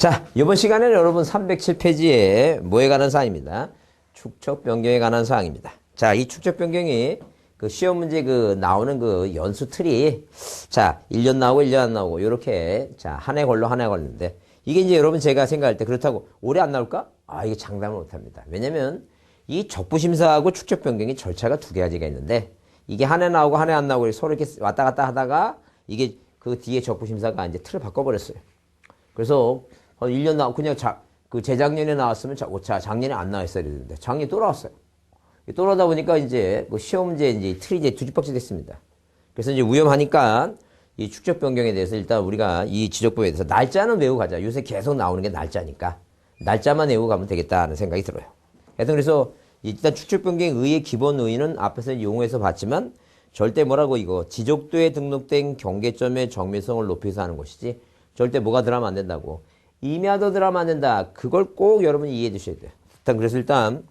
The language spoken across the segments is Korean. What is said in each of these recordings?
자, 이번 시간에는 여러분 307페이지에 뭐에 관한 사항입니다. 축척 변경에 관한 사항입니다. 자, 이 축척 변경이 그 시험 문제 그 나오는 그 연수 틀이 자, 1년 나오고 1년 안 나오고 요렇게 자, 한 해 걸로 한 해 걸리는데 이게 이제 여러분 제가 생각할 때 그렇다고 올해 안 나올까? 아, 이게 장담을 못 합니다. 왜냐면 이 적부심사하고 축척 변경이 절차가 두 가지가 있는데 이게 한 해 나오고 한 해 안 나오고 서로 이렇게 왔다 갔다 하다가 이게 그 뒤에 적부심사가 이제 틀을 바꿔버렸어요. 그래서 1년 나오고 그냥 그 재작년에 나왔으면 작년에 안 나왔어야 되는데 작년에 또 나왔어요. 또 나오다 보니까 이제 그 시험 문제 이제 틀이 이제 뒤집박질 됐습니다. 그래서 이제 위험하니까 이 축적 변경에 대해서 일단 우리가 이 지적부에 대해서 날짜는 외우고 가자. 요새 계속 나오는 게 날짜니까 날짜만 외우고 가면 되겠다는 생각이 들어요. 하여튼 그래서 일단 축적 변경의 의의 기본 의의는 앞에서 용어에서 봤지만 절대 뭐라고 이거 지적도에 등록된 경계점의 정밀성을 높여서 하는 것이지 절대 뭐가 들어가면 안 된다고. 임야도 들어가면 안 된다. 그걸 꼭 여러분이 이해해 주셔야 돼요. 일단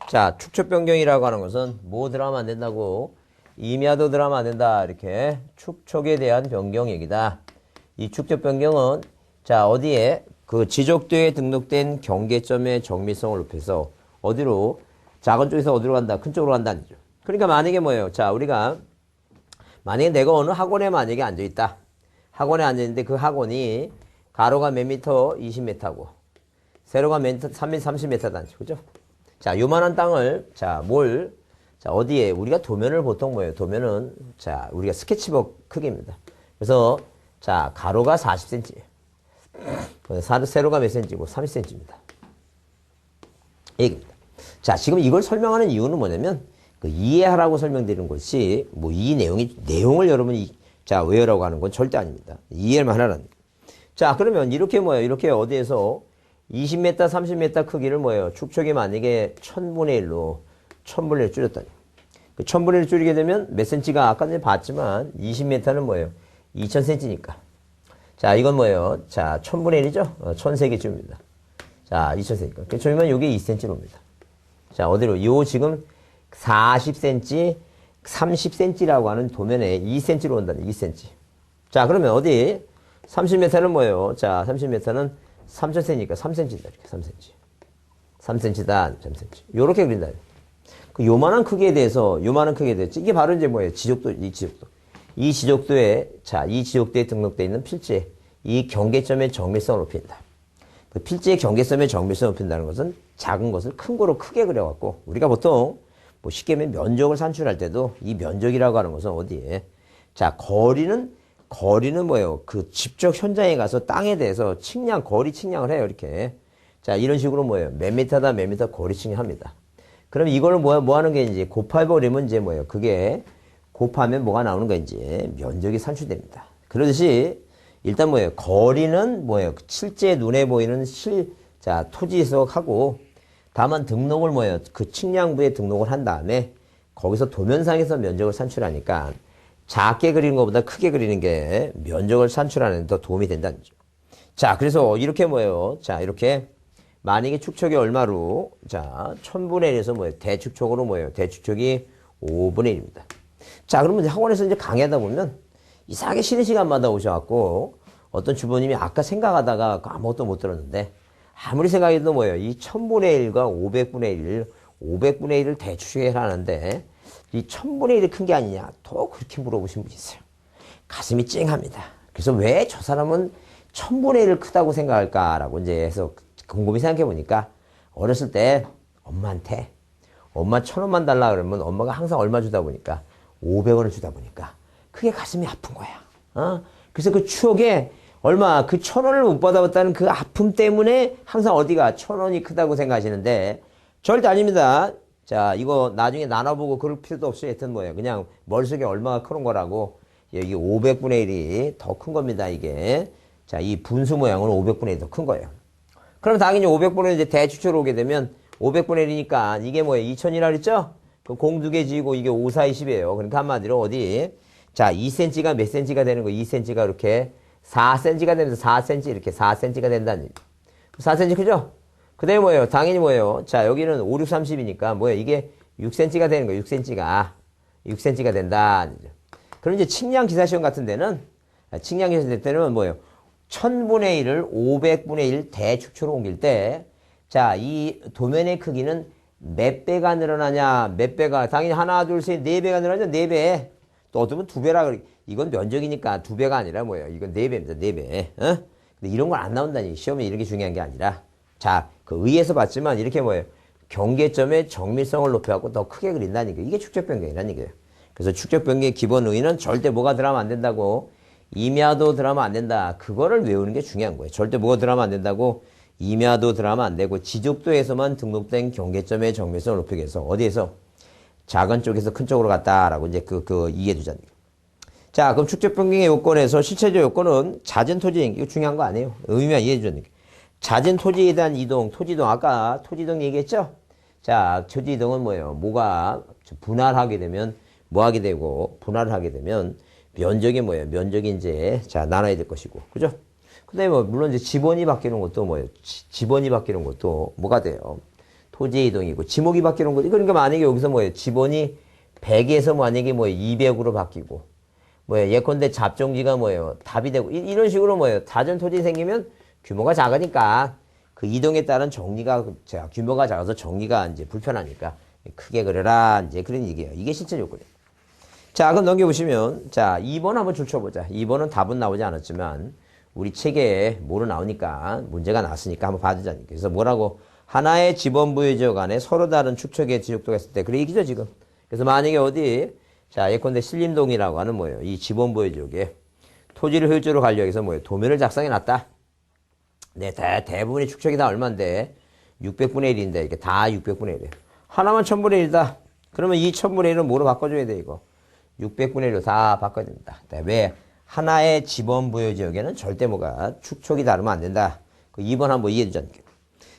자, 축척 변경이라고 하는 것은 뭐 들어가면 안 된다고? 임야도 들어가면 안 된다. 이렇게 축척에 대한 변경 얘기다. 이 축척 변경은 자, 어디에 그 지적도에 등록된 경계점의 정밀성을 높여서 어디로 작은 쪽에서 어디로 간다? 큰 쪽으로 간다는 거죠. 그러니까 만약에 뭐예요? 자, 우리가 만약에 내가 어느 학원에 만약에 앉아 있다. 학원에 앉아 있는데 그 학원이 가로가 몇 미터? 20m고 세로가 몇 미터? 30m다. 그죠? 자, 요만한 땅을 자, 자, 어디에 우리가 도면을 보통 뭐예요? 도면은 자, 우리가 스케치북 크기입니다. 그래서 자, 가로가 40cm. 세로가 몇 cm고 30cm입니다. 얘기입니다. 자, 지금 이걸 설명하는 이유는 뭐냐면 그 이해하라고 설명드리는 것이 뭐 이 내용을 여러분이 자, 외우라고 하는 건 절대 아닙니다. 이해만 하라는. 자, 그러면 이렇게 뭐예요? 이렇게 어디에서 20m, 30m 크기를 뭐예요? 축척이 만약에 1000분의 1로 1000분의 1 줄였다니. 그 1000분의 1 줄이게 되면 몇 cm가 아까 전에 봤지만 20m는 뭐예요? 2000cm니까. 자, 이건 뭐예요? 자, 1000분의 1이죠? 1000세개 줍니다. 자, 2000cm니까. 그 줄이면 이게 2cm로 옵니다. 자, 어디로? 요 지금 40cm, 30cm라고 하는 도면에 2cm로 온다는 2cm. 자, 그러면 어디? 30m는 뭐예요? 자, 30m는 3000cm니까 3cm다. 이렇게 3cm. 3cm다. 3cm. 요렇게 그린다. 그 요만한 크기에 대해서 이게 바로 이제 뭐예요? 지적도, 이 지적도. 이 지적도에, 자, 이 지적도에 등록되어 있는 필지에 이 경계점의 정밀성을 높인다. 그 필지의 경계점의 정밀성을 높인다는 것은 작은 것을 큰 거로 크게 그려갖고 우리가 보통 뭐 쉽게 말하면 면적을 산출할 때도 이 면적이라고 하는 것은 어디에? 자, 거리는 뭐예요? 그 직접 현장에 가서 땅에 대해서 거리 측량을 해요, 이렇게. 자, 이런 식으로 뭐예요? 몇 미터다, 몇 미터 거리 측량합니다. 그럼 이거를 뭐 하는 게 이제 곱해버리면 이제 뭐예요? 그게 곱하면 뭐가 나오는 거 이제 면적이 산출됩니다. 그러듯이 일단 뭐예요? 거리는 뭐예요? 실제 눈에 보이는 자, 토지에서 하고 다만 등록을 뭐예요? 그 측량부에 등록을 한 다음에 거기서 도면상에서 면적을 산출하니까 작게 그리는 것보다 크게 그리는 게 면적을 산출하는 데 더 도움이 된다는 거죠. 자, 그래서 이렇게 뭐예요? 자, 이렇게 만약에 축척이 얼마로? 자, 1000분의 1에서 뭐예요? 대축척으로 뭐예요? 대축척이 5분의 1입니다. 자, 그러면 이제 학원에서 이제 강의하다 보면 이상하게 쉬는 시간마다 오셔갖고 어떤 주부님이 아까 생각하다가 아무것도 못 들었는데 아무리 생각해도 뭐예요? 이 1000분의 1과 500분의 1을 대축척해야 하는데 이 1000분의 1이 큰 게 아니냐? 또 그렇게 물어보신 분이 있어요. 가슴이 찡합니다. 그래서 왜 저 사람은 1000분의 1을 크다고 생각할까라고 이제 해서 곰곰이 생각해 보니까 어렸을 때 엄마한테 엄마 1000원만 달라 그러면 엄마가 항상 얼마 주다 보니까 500원을 주다 보니까 그게 가슴이 아픈 거야. 그래서 그 추억에 얼마 그 1000원을 못 받아봤다는 그 아픔 때문에 항상 어디가 1000원이 크다고 생각하시는데 절대 아닙니다. 자, 이거 나중에 나눠보고 그럴 필요도 없이 하여튼 뭐예요. 그냥 머릿속에 얼마가 큰 거라고 여기 500분의 1이 더 큰 겁니다. 이게. 자, 이 분수 모양은 500분의 1이 더 큰 거예요. 그럼 당연히 500분의 1 이제 대축척으로 오게 되면 500분의 1이니까 이게 뭐예요? 2000이라 그랬죠? 그 공 2개 지고 이게 5, 4, 20이에요. 그러니까 한마디로 어디? 자, 2cm가 몇 cm가 되는 거? 2cm가 이렇게 4cm가 되면서 4cm 이렇게 4cm가 된다는 얘기. 4cm 크죠? 그 다음에 뭐예요? 당연히 뭐예요? 자, 여기는 5, 6, 30이니까 뭐예요? 이게 6cm가 되는 거예요. 6cm가 된다. 그럼 이제 측량 기사 시험 같은 데는, 측량 기사 시험 때는 뭐예요? 1000분의 1을 500분의 1 대축초로 옮길 때, 자, 이 도면의 크기는 몇 배가 늘어나냐, 몇 배가, 당연히 하나, 둘, 셋, 네 배가 늘어나죠, 네 배. 또 어떤 분 두 배라 그래. 이건 면적이니까 두 배가 아니라 뭐예요? 이건 네 배입니다, 네 배. 어? 근데 이런 건 안 나온다니. 시험에 이런 게 중요한 게 아니라. 자, 그 의에서 봤지만 이렇게 뭐예요? 경계점의 정밀성을 높여갖고 더 크게 그린다는 게 이게 축적 변경이라는 얘기예요. 그래서 축적 변경의 기본 의의는 절대 뭐가 들어가면 안 된다고. 임야도 들어가면 안 된다. 그거를 외우는 게 중요한 거예요. 절대 뭐가 들어가면 안 된다고. 임야도 들어가면 안 되고 지적도에서만 등록된 경계점의 정밀성을 높이기 위해서 어디에서? 작은 쪽에서 큰 쪽으로 갔다라고 이제 이해해 두자는 거예요. 자, 그럼 축적 변경의 요건에서 실체적 요건은 잦은 토지, 이거 중요한 거 아니에요. 의미만 이해해 주자는 거예요. 잦은 토지에 대한 이동, 토지이동, 아까 토지이동 얘기했죠? 자, 토지이동은 뭐예요? 뭐가 분할하게 되면 뭐 하게 되고, 분할을 하게 되면 면적이 뭐예요? 면적이 이제, 자, 나눠야 될 것이고. 그죠? 그 다음에 뭐, 물론 이제 지번이 바뀌는 것도 뭐예요? 지번이 바뀌는 것도 뭐가 돼요? 토지 이동이고, 지목이 바뀌는 것도, 그러니까 만약에 여기서 뭐예요? 지번이 100에서 만약에 뭐예요? 200으로 바뀌고, 뭐예요? 예컨대 잡종지가 뭐예요? 답이 되고, 이런 식으로 뭐예요? 잦은 토지 생기면 규모가 작으니까, 그 이동에 따른 정리가, 자, 규모가 작아서 정리가 이제 불편하니까, 크게 그려라. 이제 그런 얘기예요. 이게 실제 요건이에요. 자, 그럼 넘겨보시면, 자, 2번 한번 줄쳐보자. 2번은 답은 나오지 않았지만, 우리 책에 뭐로 나오니까, 문제가 나왔으니까 한번 봐주자니까. 그래서 뭐라고, 하나의 지번부의 지역 안에 서로 다른 축척의 지적도가 있을 때, 그래, 얘기죠, 지금. 그래서 만약에 어디, 자, 예컨대 신림동이라고 하는 뭐예요? 이 지번부의 지역에 토지를 효율적으로 관리하기 위해서 뭐예요? 도면을 작성해 놨다. 네, 대부분의 축척이 다 얼만데, 600분의 1인데, 이게 다 600분의 1이에요. 하나만 1000분의 1이다. 그러면 이 1000분의 1은 뭐로 바꿔줘야 돼, 이거? 600분의 1로 다 바꿔야 됩니다. 왜? 하나의 지번부의 지역에는 절대 뭐가 축척이 다르면 안 된다. 그 2번 한번 이해해 주자.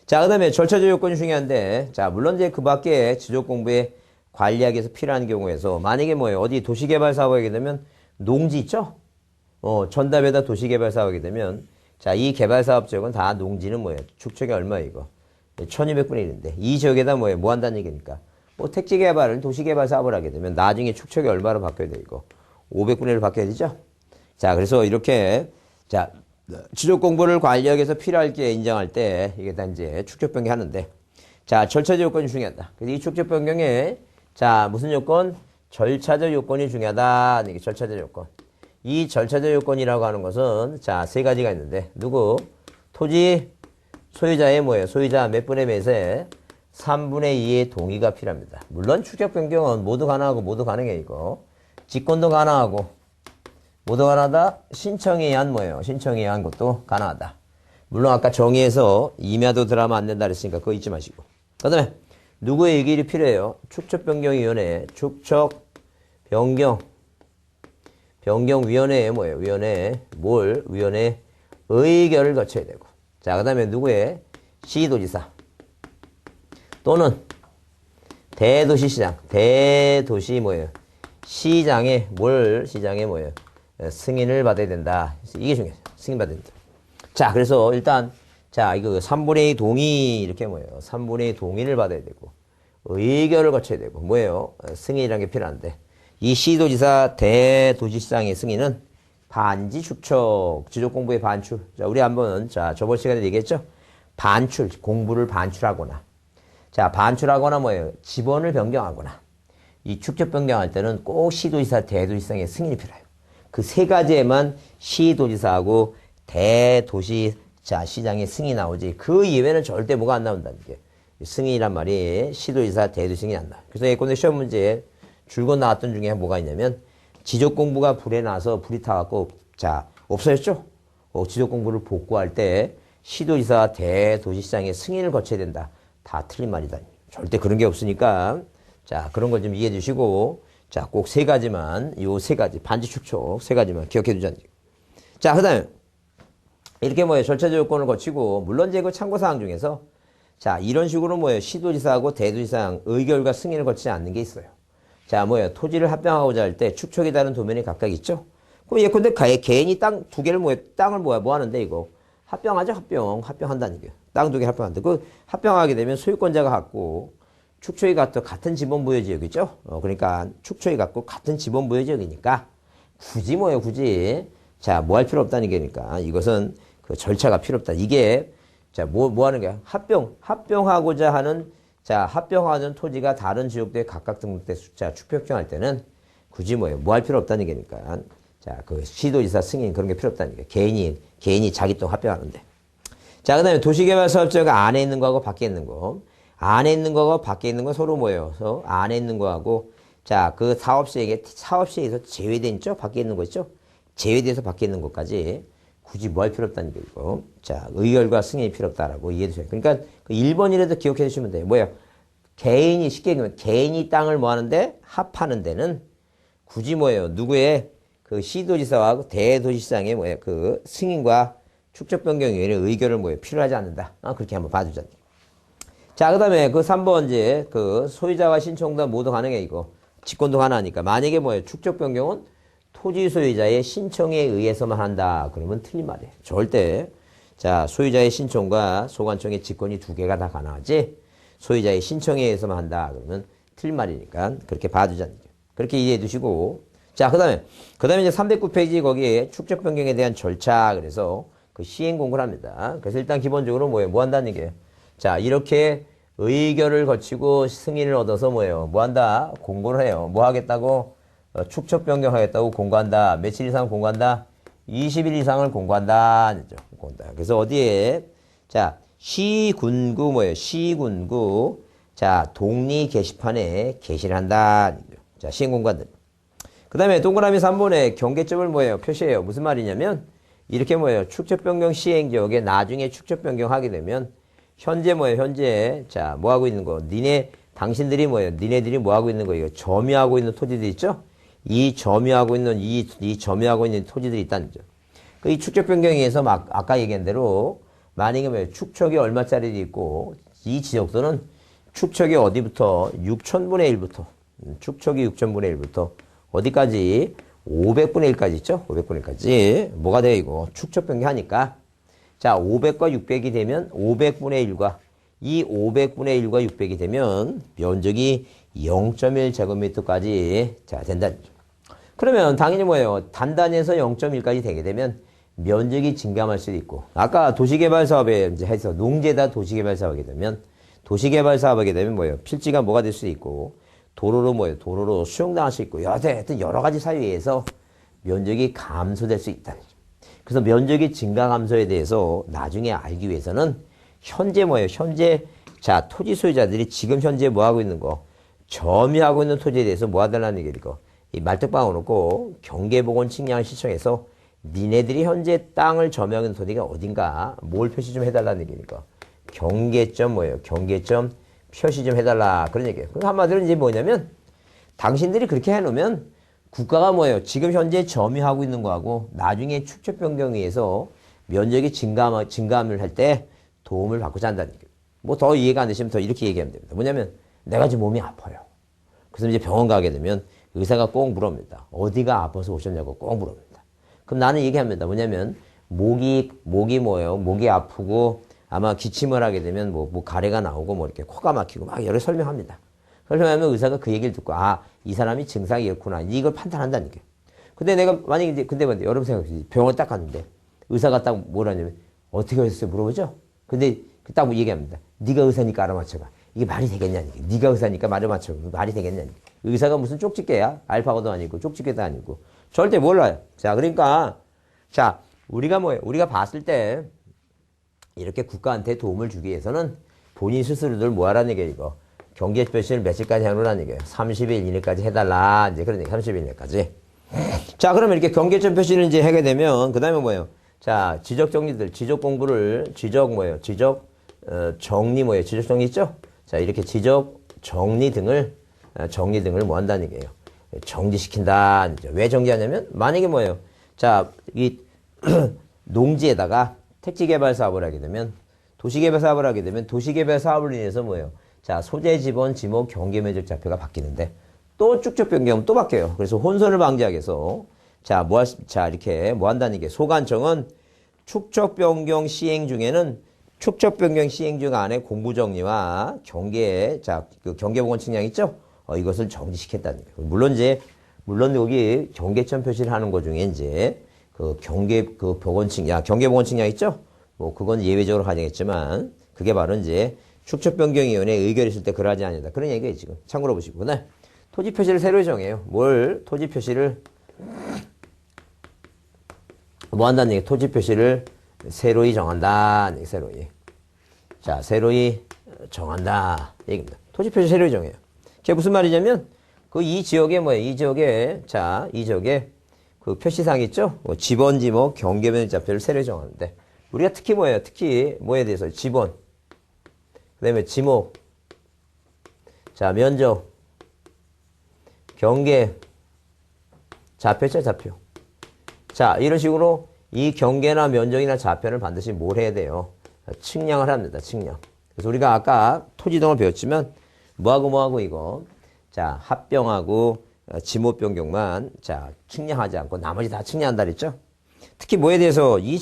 자, 그 다음에 절차적 요건이 중요한데, 자, 물론 이제 그 밖에 지적 공부에 관리하기 위해서 필요한 경우에서, 만약에 뭐예요? 어디 도시개발 사업을 하게 되면, 농지 있죠? 전답에다 도시개발 사업을 하게 되면, 자, 이 개발 사업 지역은 다 농지는 뭐예요? 축척이 얼마예요, 이거? 1200분의 1인데, 이 지역에다 뭐예요? 뭐 한다는 얘기니까. 뭐 택지 개발을 도시개발 사업을 하게 되면 나중에 축척이 얼마로 바뀌어야 돼, 이거? 500분의 1로 바뀌어야 되죠? 자, 그래서 이렇게, 자, 지적 공부를 관리하기 위해서 필요할 게 인정할 때, 이게 다 이제 축적 변경 하는데, 자, 절차적 요건이 중요하다. 그래서 이 축적 변경에, 자, 무슨 요건? 절차적 요건이 중요하다. 이게 절차적 요건. 이 절차적 요건이라고 하는 것은, 자, 세 가지가 있는데, 누구? 토지 소유자의 뭐예요? 소유자 몇 분의 몇에 3분의 2의 동의가 필요합니다. 물론 축적 변경은 모두 가능하고 모두 가능해, 이거. 직권도 가능하고, 모두 가능하다? 신청에 의한 뭐예요? 신청에 의한 것도 가능하다. 물론 아까 정의에서 임야도 들어가면 안 된다 그랬으니까 그거 잊지 마시고. 그 다음에 누구의 의결이 필요해요? 축척변경위원회, 축척변경위원회에 뭐예요? 위원회, 위원회 의결을 거쳐야 되고. 자, 그 다음에 누구의? 시도지사. 또는 대도시시장, 대도시 뭐예요? 시장의 뭐예요? 승인을 받아야 된다. 이게 중요해요. 승인 받아야 된다. 자, 그래서 일단, 자, 이거 3분의 2 동의, 이렇게 뭐예요? 3분의 2 동의를 받아야 되고, 의결을 거쳐야 되고, 뭐예요? 승인이라는 게 필요한데, 이 시도지사 대도시시장의 승인은 반지 축척, 지적 공부의 반출. 자, 우리 한번, 자, 저번 시간에 얘기했죠? 반출, 공부를 반출하거나, 자, 반출하거나 뭐예요? 지번을 변경하거나, 이 축척 변경할 때는 꼭 시도지사 대도시시장의 승인이 필요해요. 그 세 가지에만 시도지사하고 대도시시장의 승인이 나오지. 그 이외에는 절대 뭐가 안 나온다는 게. 승인이란 말이 시도지사 대도시 승인이 안 나와요. 그래서 예컨대 시험 문제에 줄곧 나왔던 중에 뭐가 있냐면 지적 공부가 불에 나서 불이 타갖고 자 없어졌죠? 지적 공부를 복구할 때 시도지사 대도시시장의 승인을 거쳐야 된다. 다 틀린 말이다. 절대 그런 게 없으니까 자 그런 걸 좀 이해해 주시고 자, 꼭 세 가지만, 요 세 가지, 반지 축척 세 가지만 기억해 두자는 얘기. 자, 그 다음에, 이렇게 뭐예요? 절차적 요건을 거치고, 물론 이제 그 참고사항 중에서, 자, 이런 식으로 뭐예요? 시도지사하고 대도시장 의결과 승인을 거치지 않는 게 있어요. 자, 뭐예요? 토지를 합병하고자 할 때 축척이 다른 도면이 각각 있죠? 그럼 예컨대 개인이 두 개를 땅을 뭐 하는데 이거? 합병하죠? 합병한다는 얘기예요. 땅 두 개 합병한다. 그 합병하게 되면 소유권자가 갖고, 축척이 갖고 같은 지번부의 지역이죠. 그러니까 축척이 갖고 같은 지번부의 지역이니까 굳이 자, 뭐 할 필요 없다는 게니까 이것은 그 절차가 필요 없다. 이게, 자, 뭐 하는 거야? 합병하고자 하는, 자, 합병하는 토지가 다른 지역도에 각각 등록된 숫자 축척병할 때는 굳이 뭐 할 필요 없다는 얘기니까. 자, 그 시도지사 승인 그런 게 필요 없다는 게. 개인이 자기 돈 합병하는데. 자, 그 다음에 도시개발사업자가 안에 있는 거하고 밖에 있는 거. 안에 있는 거하고 밖에 있는 거 서로 뭐예요? 안에 있는 거하고, 자, 그 사업시행에서 제외된 있죠? 밖에 있는 거 있죠? 제외돼서 밖에 있는 것까지 굳이 뭐 할 필요 없다는 얘기고. 자, 의결과 승인이 필요 없다라고 이해해 주세요. 그러니까 그 1번이라도 기억해 주시면 돼요. 뭐예요? 쉽게 얘기하면 개인이 땅을 뭐 하는데 합하는 데는 굳이 뭐예요? 누구의 그 시도지사와 대도시장의 뭐예요? 그 승인과 축적 변경 외에는 의결을 뭐예요? 필요하지 않는다. 그렇게 한번 봐주자. 자, 그 다음에 그 3번 이제 그 소유자와 신청도 모두 가능해 이거. 직권도 가능하니까. 만약에 뭐예요? 축적 변경은 토지 소유자의 신청에 의해서만 한다. 그러면 틀린 말이에요. 절대. 자, 소유자의 신청과 소관청의 직권이 두 개가 다 가능하지. 소유자의 신청에 의해서만 한다. 그러면 틀린 말이니까 그렇게 봐주자. 그렇게 이해해 두시고. 자, 그 다음에 이제 309페이지 거기에 축적 변경에 대한 절차. 그래서 그 시행 공고를 합니다. 그래서 일단 기본적으로 뭐예요? 뭐 한다는 얘기예요? 자, 이렇게 의결을 거치고 승인을 얻어서 뭐예요? 뭐 한다? 공고를 해요. 뭐 하겠다고? 축적 변경하겠다고 공고한다. 며칠 이상 공고한다? 20일 이상을 공고한다. 그래서 어디에? 자, 시군구 뭐예요? 시군구. 자, 독리 게시판에 게시를 한다. 자, 시행 공고한다. 그 다음에 동그라미 3번에 경계점을 뭐예요? 표시해요. 무슨 말이냐면 이렇게 뭐예요? 축적 변경 시행 지역에 나중에 축적 변경하게 되면 현재 뭐예요? 현재 자, 뭐 하고 있는 거? 당신들이 뭐예요? 니네들이 뭐 하고 있는 거? 이거 점유하고 있는 토지들 있죠? 이 점유하고 있는 토지들이 있다는 거죠. 그 이 축적 변경에 의해서 아까 얘기한 대로 만약에 뭐예요? 축척이 얼마짜리 있고 이 지역도는 축척이 어디부터 6천분의 1부터 축척이 6천분의 1부터 어디까지 500분의 1까지 있죠? 500분의 1까지 뭐가 돼요 이거? 축척 변경하니까 자 500과 600이 되면 500분의 1과 이 500분의 1과 600이 되면 면적이 0.1제곱미터까지 자 된다는 거죠. 그러면 당연히 뭐예요? 단단해서 0.1까지 되게 되면 면적이 증감할 수도 있고 아까 도시개발사업에 이제 해서 농지에다 도시개발사업하게 되면 도시개발사업하게 되면 뭐예요? 필지가 뭐가 될 수도 있고 도로로 뭐예요? 도로로 수용당할 수 있고 하여튼 여러 가지 사유에 의해서 면적이 감소될 수 있다. 그래서 면적이 증가 감소에 대해서 나중에 알기 위해서는 현재 뭐예요? 현재 자 토지 소유자들이 지금 현재 뭐 하고 있는 거 점유하고 있는 토지에 대해서 뭐 하달라는 얘기를 이거 이 말뚝박아 놓고 경계복원 측량을 시청해서 니네들이 현재 땅을 점유하고 있는 토지가 어딘가 뭘 표시 좀 해달라는 얘기니까 경계점 뭐예요? 경계점 표시 좀 해달라 그런 얘기예요. 그럼 한마디로 이제 뭐냐면 당신들이 그렇게 해놓으면 국가가 뭐예요? 지금 현재 점유하고 있는 거하고 나중에 축적 변경에 의해서 면적이 증감을 할 때 도움을 받고자 한다는 얘기예요. 뭐 더 이해가 안 되시면 더 이렇게 얘기하면 됩니다. 뭐냐면 내가 지금 몸이 아파요. 그래서 이제 병원 가게 되면 의사가 꼭 물어봅니다. 어디가 아파서 오셨냐고 꼭 물어봅니다. 그럼 나는 얘기합니다. 뭐냐면 목이 뭐예요? 목이 아프고 아마 기침을 하게 되면 뭐 가래가 나오고 뭐 이렇게 코가 막히고 막 여러 설명합니다. 설명하면 의사가 그 얘기를 듣고 이 사람이 증상이 이렇구나 이걸 판단한다는 게. 근데 내가 만약에 이제 근데 여러분 생각해 병원 딱 갔는데 의사가 딱 뭐라냐면 어떻게 하셨어요 물어보죠. 근데 딱 얘기합니다. 네가 의사니까 알아맞혀봐. 이게 말이 되겠냐니. 네가 의사니까 말을 맞춰봐. 말이 되겠냐니. 의사가 무슨 쪽집게야? 알파고도 아니고 쪽집게도 아니고 절대 몰라요. 자 그러니까 자 우리가 뭐예요? 우리가 봤을 때 이렇게 국가한테 도움을 주기 위해서는 본인 스스로들 뭐 하라는 얘기예요 이거. 경계 표시를 며칠까지 해놓으라는 얘기예요. 30일 이내까지 해달라. 이제 그런 얘기 30일 이내까지. 자, 그러면 이렇게 경계점 표시를 이제 하게 되면, 그 다음에 뭐예요? 자, 지적 정리들, 지적 공부를, 정리 뭐예요? 지적 정리 있죠? 자, 이렇게 지적 정리 등을 뭐 한다는 얘기예요. 정지시킨다. 왜 정지하냐면, 만약에 뭐예요? 자, 이, 농지에다가 택지개발 사업을 하게 되면, 도시개발 사업을 하게 되면, 도시개발 사업을 인해서 뭐예요? 자, 소재 지번, 지목, 경계 면적 좌표가 바뀌는데 또 축적 변경은 또 바뀌어요. 그래서 혼선을 방지하기 위해서 이렇게 뭐 한다는 게 소관청은 축적 변경 시행 중에는 축적 변경 시행 중 안에 공부 정리와 그 경계복원 측량 있죠? 이것을 정지시켰다는 거예요. 물론 여기 경계점 표시를 하는 것 중에 이제 그 보건측량, 경계보건측량 있죠? 뭐, 그건 예외적으로 가정했지만, 그게 바로 이제 축척변경위원회 의결이 있을 때 그러하지 않는다. 그런 얘기예요, 지금. 참고로 보시고. 그다음, 토지 표시를 새로 정해요. 토지 표시를, 뭐 한다는 얘기? 토지 표시를 새로이 정한다. 새로이. 자, 새로이 정한다. 얘기입니다. 토지 표시 새로이 정해요. 그게 무슨 말이냐면, 이 지역에 이 지역에 그 표시사항 있죠? 지번, 지목, 경계면 좌표를 새로 정하는데, 우리가 특히 특히 뭐에 대해서? 지번. 그 다음에 지목. 자, 면적. 경계. 좌표죠, 좌표. 자, 이런 식으로 이 경계나 면적이나 좌표를 반드시 뭘 해야 돼요? 측량을 합니다, 측량. 그래서 우리가 아까 토지동을 배웠지만, 뭐하고 이거. 자, 합병하고 지목 변경만 자, 측량하지 않고 나머지 다 측량한다 그랬죠? 특히 뭐에 대해서 이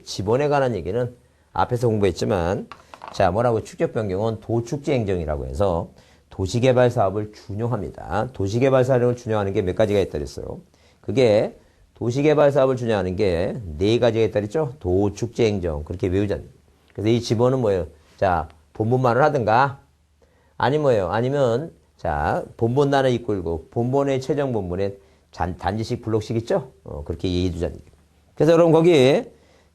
지번에 관한 얘기는 앞에서 공부했지만 자, 뭐라고 축적 변경은 도축지 행정이라고 해서 도시개발 사업을 준용합니다. 도시개발 사업을 준용하는 게 몇 가지가 있다 그랬어요. 그게 도시개발 사업을 준용하는 게 네 가지가 있다 그랬죠? 도축지 행정. 그렇게 외우잖아요. 그래서 이 지번은 자, 본본만을 하든가 아니면 자, 본본단을 이끌고 본본의 최종 본본에 단지식 블록식 있죠? 그렇게 얘기해 주자는 얘기예요. 그래서 여러분 거기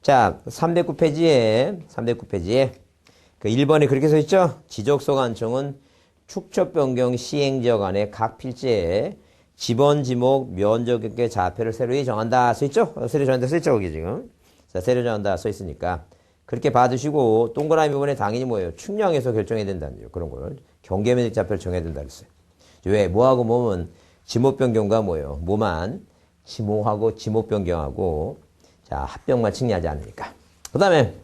자, 309페이지에 그 1번에 그렇게 써 있죠? 지적소관청은 축척 변경 시행지역 안에 각 필지에 지번, 지목, 면적의 좌표를 새로이 정한다 써 있죠? 새로 정한다 써 있죠, 거기 지금. 자, 새로 정한다 써 있으니까 그렇게 받으시고 동그라미 부분에 당연히 측량해서 결정해야 된다는 거예요. 그런 걸. 경계면적 좌표를 정해야 된다 그랬어요. 왜? 뭐하고 뭐면 지목 변경과 뭐만 지목하고 지목 변경하고 자, 합병만 측량하지 않으니까. 그 다음에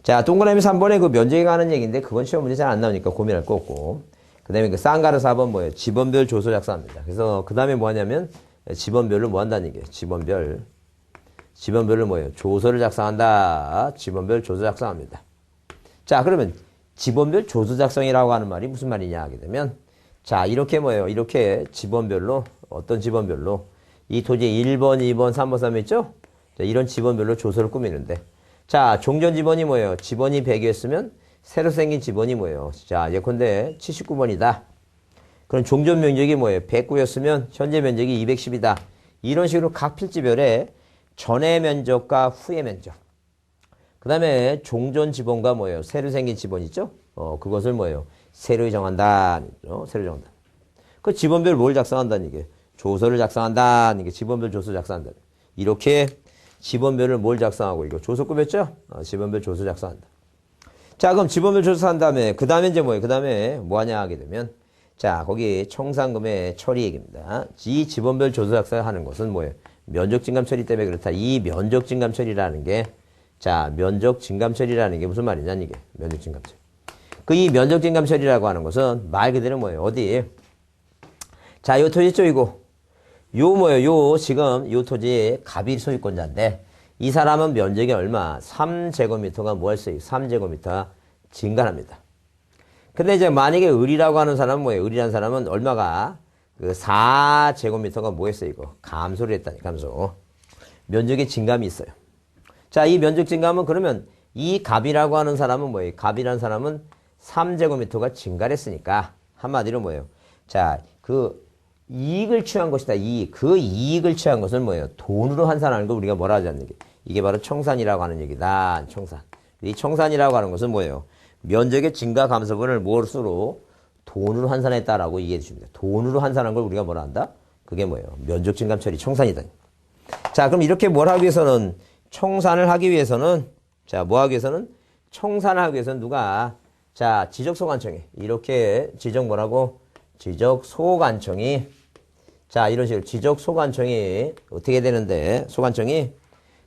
자, 동그라미 3번에 그 면적에 관한 얘기인데 그건 시험 문제 잘 안 나오니까 고민할 거 없고. 그 다음에 그 쌍가루 4번 지번별 조서 작성합니다. 그래서 그 다음에 뭐 하냐면 지번별로 뭐 한다는 얘기예요. 지번별로 조서를 작성한다. 지번별 조서 작성합니다. 자, 그러면 지번별 조서 작성이라고 하는 말이 무슨 말이냐 하게 되면 자, 이렇게 이렇게 지번별로 어떤 지번별로 이 토지에 1번, 2번, 3번, 3번 있죠? 자, 이런 지번별로 조서를 꾸미는데 자, 종전 지번이 지번이 100이었으면 새로 생긴 지번이 자, 예컨대 79번이다. 그럼 종전 면적이 109였으면 현재 면적이 210이다. 이런 식으로 각 필지별에 전의 면적과 후의 면적. 그 다음에 종전 지번과 새로 생긴 지번 있죠? 그것을 새로 정한다. 새로 정한다. 그 지번별 뭘 작성한다는 얘기예요? 조서를 작성한다는 게 지번별 조서 작성한다. 이렇게 지번별을 뭘 작성하고 이거 조서 꾸몄죠? 지번별 조서 작성한다. 자, 그럼 지번별 조서 한 다음에 그 다음에 이제 그 다음에 뭐 하냐 하게 되면 자, 거기 청산금의 처리 얘기입니다. 이 지번별 조서 작성하는 것은 면적 증감 처리 때문에 그렇다. 이 면적 증감 처리라는 게 자, 면적 증감 처리라는 게 무슨 말이냐 이게 면적 증감 처리. 이 면적 증감 처리라고 하는 것은 말 그대로 어디? 자, 요 토지 있죠, 이거. 지금 요 토지의 갑이 소유권자인데 이 사람은 면적이 얼마? 3제곱미터가 뭐 할 수 있어요? 3제곱미터 증가합니다. 근데 이제 만약에 을이라고 하는 사람은 을이라는 사람은 얼마가? 그 4제곱미터가 뭐 했어요, 이거? 감소를 했다니, 감소. 면적의 증감이 있어요. 자, 이 면적 증감은 그러면 이 갑이라고 하는 사람은 갑이라는 사람은 3제곱미터가 증가를 했으니까 한마디로 자, 그 이익을 취한 것이다. 그 이익을 취한 것은 돈으로 환산하는 걸 우리가 뭐라 하지 않는 게. 이게 바로 청산이라고 하는 얘기다. 청산. 이 청산이라고 하는 것은 면적의 증가 감소분을 무엇으로 돈으로 환산했다라고 얘기해 주십니다. 돈으로 환산한 걸 우리가 뭐라 한다? 그게 면적 증감 처리 청산이다. 자, 그럼 이렇게 뭘 하기 위해서는 청산을 하기 위해서는 자, 뭐 하기 위해서는 청산을 하기 위해서는 누가 자, 지적소관청이 이렇게 지적소관청이 자, 이런 식으로 지적소관청이 어떻게 되는데 소관청이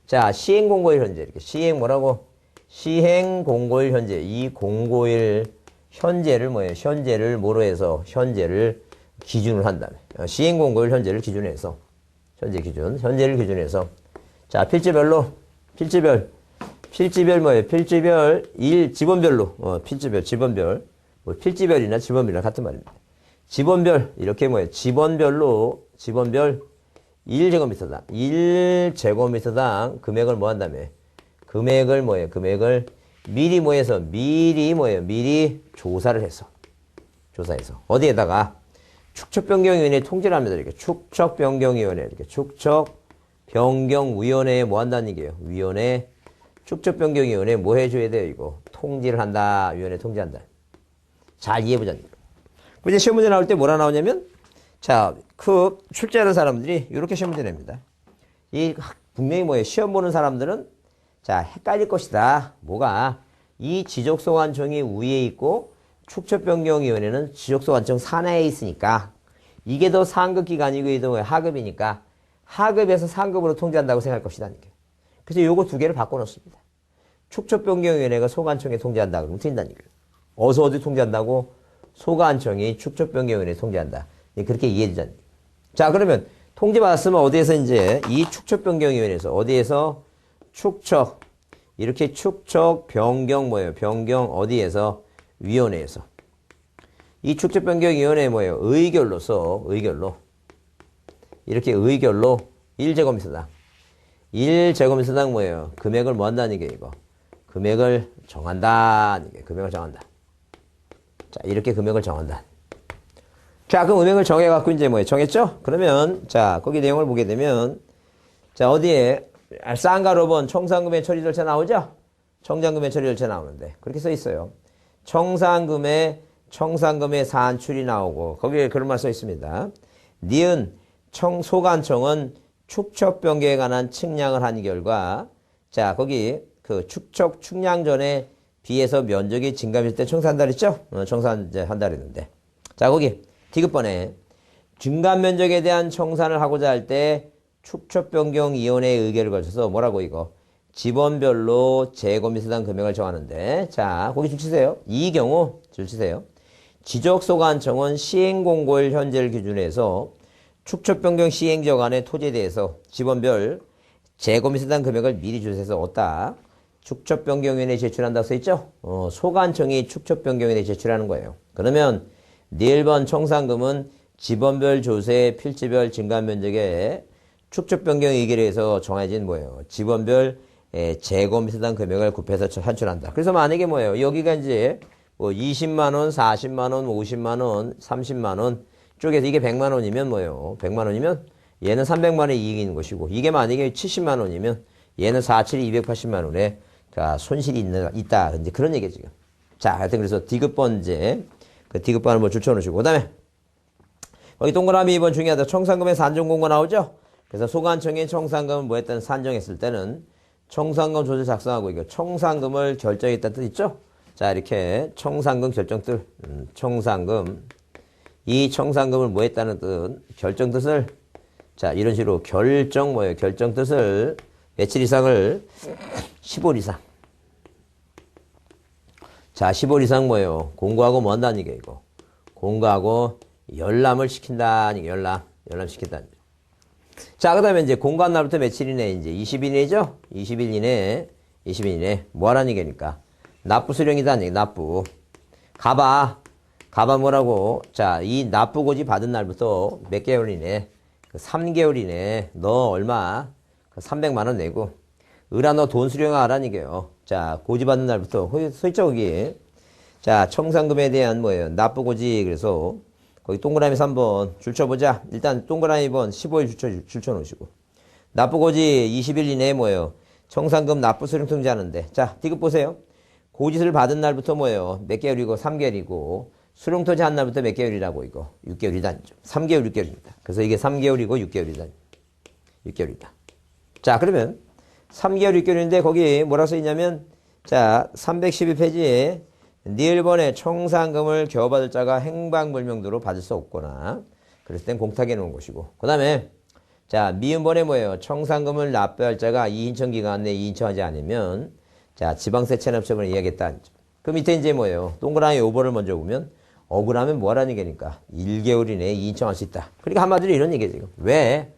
자, 시행공고일 현재 이렇게 시행공고일 현재 이 공고일 현재를 현재를 뭐로 해서 현재를 기준으로 한 다음에 시행공고일 현재를 기준으로 해서 현재를 기준으로 해서 자, 필지별 필지별 지번별로 지번별 필지별이나 지번별이나 같은 말입니다. 지번별 이렇게 지번별 1제곱미터당 1제곱미터당 금액을 뭐 한다며? 금액을 뭐예요? 금액을 미리 뭐 해서 미리 뭐예요? 미리 조사를 해서 조사해서 어디에다가 축척변경위원회에 통지를 합니다. 이렇게 축척변경위원회 이렇게 축척변경위원회에 뭐 한다는 얘기예요? 위원회 축척변경위원회에 뭐 해줘야 돼요? 이거 통지를 한다. 위원회 통지한다. 잘 이해해보자는 거예요. 이제 시험 문제 나올 때 뭐라 나오냐면 자, 그 출제하는 사람들이 이렇게 시험 문제 냅니다. 이 분명히 뭐예요? 시험 보는 사람들은 자, 헷갈릴 것이다. 뭐가? 이 지적소관청이 위에 있고 축척변경위원회는 지적소관청 산하에 있으니까 이게 더 상급 기관이고 이게 더 하급이니까 하급에서 상급으로 통제한다고 생각할 것이다. 그래서 요거 두 개를 바꿔놓습니다. 축척변경위원회가 소관청에 통제한다 그러면 틀린다는 얘기예요. 어서 어디 통제한다고? 소관청이 축척변경위원회에 통제한다. 그렇게 이해되잖아요. 자, 그러면 통지받았으면 어디에서 이제 이 축척변경위원회에서 어디에서 축척 이렇게 축척 변경 뭐예요? 변경 어디에서? 위원회에서. 이 축척변경위원회 뭐예요? 의결로서 의결로 이렇게 의결로 1제곱미터당 1제곱미터당 뭐예요? 금액을 뭐 한다는 게 이거 금액을 정한다. 금액을 정한다. 자, 이렇게 금액을 정한다. 자, 그럼 금액을 정해갖고 이제 뭐예요? 정했죠? 그러면, 자, 거기 내용을 보게 되면, 자, 어디에, 쌍가로번 청산금의 처리 절차 나오죠? 청산금의 처리 절차 나오는데, 그렇게 써 있어요. 청산금의 산출이 나오고, 거기에 그런 말 써 있습니다. 니은, 소관청은 축척변경에 관한 측량을 한 결과, 자, 거기, 그 축척 측량 전에 비해서 면적이 증가했을 때 청산한다 그랬죠? 청산한다 그랬는데. 자, 거기, 디귿번에 증감 면적에 대한 청산을 하고자 할 때 축척변경위원회의 의결을 거쳐서 뭐라고 이거 지번별로 제곱미터당 금액을 정하는데 자 거기 줄 치세요. 이 경우 줄 치세요. 지적소관청은 시행공고일 현재를 기준으로 해서 축척변경 시행지역안의 토지에 대해서 지번별 제곱미터당 금액을 미리 조사해서 얻다. 축척변경위원회에 제출한다고 써있죠? 소관청이 축척변경위원회에 제출하는 거예요. 그러면 1번 청산금은 지번별 조세 필지별 증감 면적에 축척변경 의결에 의해서 정해진 뭐예요? 지번별 제곱미터당 금액을 곱해서 산출한다. 그래서 만약에 뭐예요? 여기가 이제 뭐 20만원, 40만원, 50만원, 30만원 쪽에서 이게 100만원이면 뭐예요? 100만원이면 얘는 300만원의 이익이 있는 것이고 이게 만약에 70만원이면 얘는 47이 280만원에 손실이 있다. 이제 그런 얘기죠. 지금. 자, 하여튼 그래서 디귿번제 그 디귿번을 뭐 줄쳐놓으시고 그 다음에 거기 동그라미 2번 중요하다. 청산금의 산정공고 나오죠? 그래서 소관청이 청산금을 뭐 했던 산정했을 때는 청산금 조서 작성하고 이거 청산금을 결정했다는 뜻 있죠? 자, 이렇게 청산금 결정뜻 청산금 이 청산금을 뭐 했다는 뜻 결정뜻을 자, 이런 식으로 결정 뭐예요? 결정뜻을 며칠 이상을 10월 이상 자, 10월 이상 뭐예요? 공고하고 뭐 한다는 얘기예요, 이거. 공고하고 열람을 시킨다는 얘기예요, 열람 시킨다는 얘기예요. 자, 그 다음에 이제 공고한 날부터 며칠이네, 이제 20일 이내죠? 20일 이내. 뭐 하라는 얘기니까? 납부 수령이다는 얘기, 납부. 가봐 뭐라고? 자, 이 납부 고지 받은 날부터 몇 개월 이내? 3개월 이내. 너 얼마? 300만원 내고. 을아 너 돈 수령하라는 얘기예요. 자, 고지 받는 날부터 써있죠 거기. 자, 청산금에 대한 뭐예요? 납부 고지. 그래서 거기 동그라미 3번 줄쳐보자. 일단 동그라미 2번 15일 줄쳐놓으시고 납부 고지 20일 이내에 뭐예요? 청산금 납부 수령 통지하는데 자, 디귿 보세요. 고지를 받은 날부터 뭐예요? 몇 개월이고 3개월이고 수령 통지한 날부터 몇 개월이라고 이거 6개월이다. 3개월 6개월입니다. 그래서 이게 3개월이고 6개월이다. 6개월이다. 자, 그러면 3개월 6개월인데 거기 뭐라 써있냐면 자 312페이지에 니을번에 청산금을 겨우받을 자가 행방불명도로 받을 수 없거나 그랬을 땐 공탁해 놓은 것이고 그 다음에 자 미음번에 뭐예요? 청산금을 납부할 자가 2인청 기간 내에 2인청하지 않으면 자 지방세 체납처분을 이야기했다. 그 밑에 이제 뭐예요? 동그라미 5번을 먼저 보면 억울하면 뭐하라는 얘기니까 1개월 이내에 2인청할 수 있다. 그러니까 한마디로 이런 얘기죠. 지금. 왜?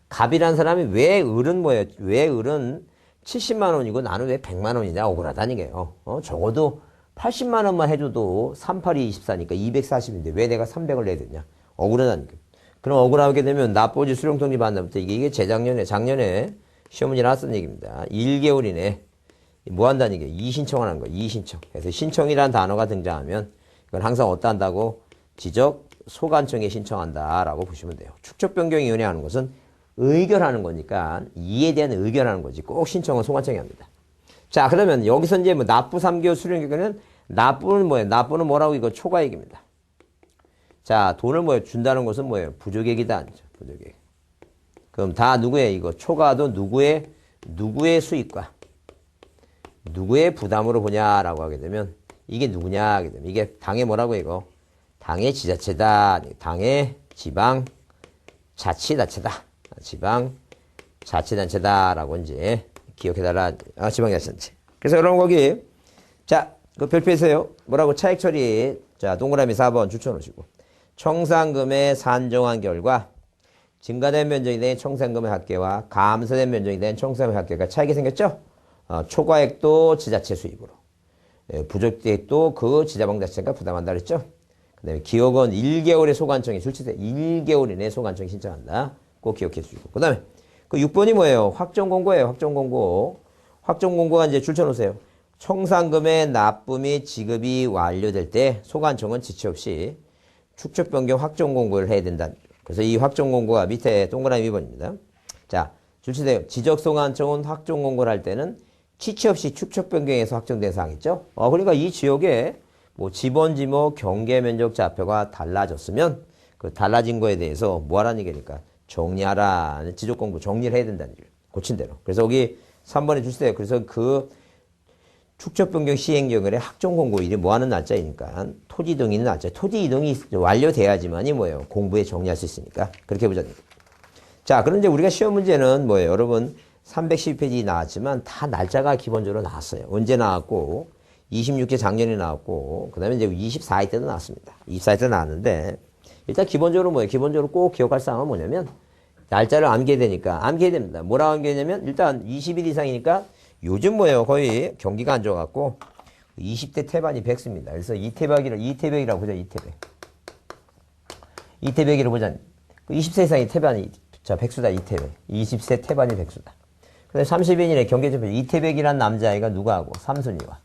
갑이라는 사람이 왜 을은 뭐예요? 왜 을은 70만 원이고 나는 왜 100만 원이냐 억울하다는 얘기예요. 적어도 80만 원만 해줘도 38이 24니까 240인데 왜 내가 300을 내야 되냐? 억울하다는 얘기예요. 그럼 억울하게 되면 납부지 수령통지 받는다부터 이게 작년에 시험 문제 나왔던 얘기입니다. 1개월 이내 뭐 한다는 얘기예요? 이신청하는 거예요. 이신청. 그래서 신청이라는 단어가 등장하면 이건 항상 어디다 한다고? 지적 소관청에 신청한다라고 보시면 돼요. 축적변경위원회 하는 것은 의결하는 거니까 이에 대한 의결하는 거지. 꼭 신청은 소관청이 합니다. 자, 그러면 여기서 이제 뭐 납부 3개월 수령 결과는 납부는 뭐예요? 납부는 뭐라고? 이거 초과액입니다. 자, 돈을 뭐예요? 준다는 것은 뭐예요? 부족액이다. 부족액. 그럼 다 누구예요? 이거 초과도 누구의 수익과 누구의 부담으로 보냐라고 하게 되면 이게 누구냐 하게 되면 이게 당의 뭐라고 이거? 당의 지자체다. 당의 지방 자치단체다. 지방 자치단체다라고 이제 기억해달라. 지방자치단체. 그래서 여러분 거기 자, 그 별표에서요. 뭐라고 차액 처리. 자, 동그라미 4번 줄쳐놓으시고 청산금의 산정한 결과 증가된 면적이 된 청산금의 합계와 감소된 면적이 된 청산금의 합계가 차이가 생겼죠? 초과액도 지자체 수입으로, 부족액도 그 지자방자체가 부담한다 그랬죠? 그 다음에 기억은 1개월의 소관청이 출치돼. 1개월 이내에 소관청이 신청한다. 꼭 기억해 주시고. 그 다음에 그 6번이 뭐예요? 확정공고예요. 확정공고. 확정공고가 이제 줄쳐놓으세요. 청산금의 납부 및 지급이 완료될 때 소관청은 지체 없이 축적변경 확정공고를 해야 된다. 그래서 이 확정공고가 밑에 동그라미 2번입니다. 자, 줄치돼요. 지적소관청은 확정공고를 할 때는 지체 없이 축적변경에서 확정된 사항 있죠? 그러니까 이 지역에 뭐 지번지목 경계면적 좌표가 달라졌으면 그 달라진 거에 대해서 뭐 하라는 얘기니까 정리하라. 지적공고 정리를 해야 된다는 얘기예요. 고친 대로. 그래서 여기 3번에 줄치돼요. 그래서 그 축적변경 시행령의 확정공고일이 뭐하는 날짜이니까 토지 이동이 있는 날짜. 토지 이동이 완료돼야지만이 뭐예요? 공부에 정리할 수 있으니까 그렇게 보자. 자, 그럼 이제 우리가 시험 문제는 뭐예요? 여러분 312페이지 나왔지만 다 날짜가 기본적으로 나왔어요. 언제 나왔고 26회 작년에 나왔고 그 다음에 이제 24회 때도 나왔습니다. 24회 때 나왔는데 일단 기본적으로 뭐예요? 기본적으로 꼭 기억할 사항은 뭐냐면 날짜를 암기해야 되니까 암기해야 됩니다. 뭐라고 암기하냐면 일단 20일 이상이니까 요즘 뭐예요? 거의 경기가 안 좋아갖고 20대 태반이 100수입니다. 그래서 이태백이라고 보자. 이태백이라고 보자. 20세 이상이 태반이 자 100수다. 이태백. 20세 태반이 100수다. 근데 30인이네 경계점표 이태백이란 남자아이가 누구하고? 삼순이와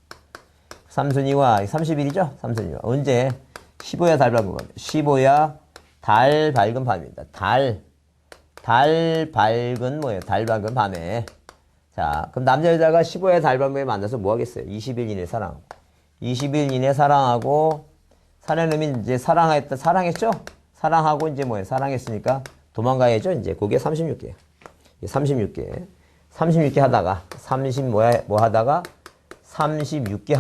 30일이죠? 삼순이와 언제? 15야 달 밝은 밤. 15야 달 밝은 밤입니다. 달 밝은 뭐예요? 달 밝은 밤에. 자, 그럼 남자 여자가 15야 달 밝은 밤에 만나서 뭐 하겠어요? 20일 이내 사랑하고. 20일 이내 사랑하고 사랑하면 이제 사랑했죠? 사랑하고 이제 뭐예요? 사랑했으니까 도망가야죠. 이제 그게 36개. 36개 하다가 36개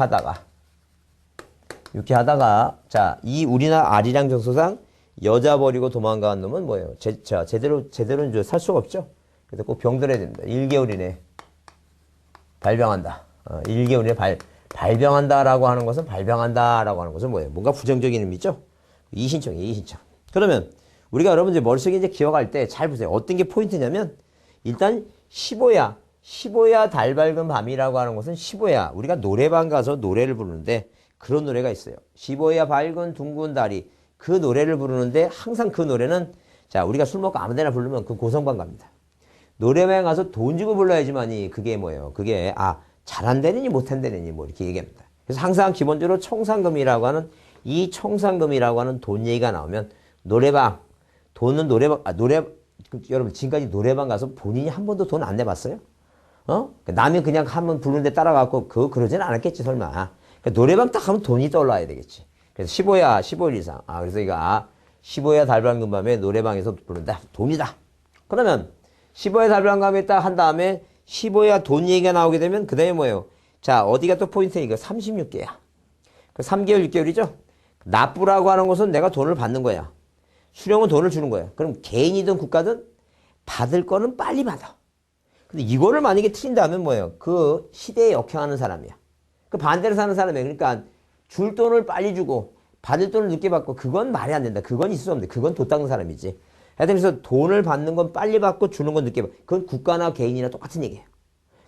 하다가 자, 이 우리나라 아리랑 정서상 여자 버리고 도망가는 놈은 뭐예요? 제대로는 이제 살 수가 없죠. 그래서 꼭 병들어야 됩니다. 1개월 이내 발병한다. 1개월 이내 발병한다라고 하는 것은 뭐예요? 뭔가 부정적인 의미죠? 이신청이에요, 이신청. 그러면 우리가 여러분들 머릿속에 이제 기억할 때 잘 보세요. 어떤 게 포인트냐면 일단 15야 달 밝은 밤이라고 하는 것은 15야 우리가 노래방 가서 노래를 부르는데 그런 노래가 있어요. 15야 밝은 둥근 달이 그 노래를 부르는데 항상 그 노래는 자 우리가 술 먹고 아무 데나 부르면 그 고성방 갑니다. 노래방에 가서 돈 주고 불러야지만이 그게 뭐예요? 그게 잘한다느니 못한다느니 뭐 이렇게 얘기합니다. 그래서 항상 기본적으로 청산금이라고 하는 이 청산금이라고 하는 돈 얘기가 나오면 노래방 돈은 여러분 지금까지 노래방 가서 본인이 한 번도 돈 안 내봤어요? 남이 그냥 한번 부르는데 따라가고 그러지는 않았겠지 설마. 그러니까 노래방 딱 하면 돈이 떠올라야 되겠지. 그래서 15일 이상. 그래서 이거 15야 달 밝은 밤에 노래방에서 부른다. 돈이다. 그러면 15야 달 밝은 밤에 딱 한 다음에 15야 돈 얘기가 나오게 되면 그 다음에 뭐예요? 자 어디가 또 포인트니까 36개야. 그 3개월 6개월이죠. 납부라고 하는 것은 내가 돈을 받는 거야. 수령은 돈을 주는 거야. 그럼 개인이든 국가든 받을 거는 빨리 받아. 근데 이거를 만약에 틀린다면 뭐예요? 그 시대에 역행하는 사람이야. 그 반대로 사는 사람이야. 그러니까 줄 돈을 빨리 주고 받을 돈을 늦게 받고 그건 말이 안 된다. 그건 있을 수 없는데 그건 돈 닦는 사람이지. 하여튼 그래서 돈을 받는 건 빨리 받고 주는 건 늦게 받고 그건 국가나 개인이나 똑같은 얘기예요.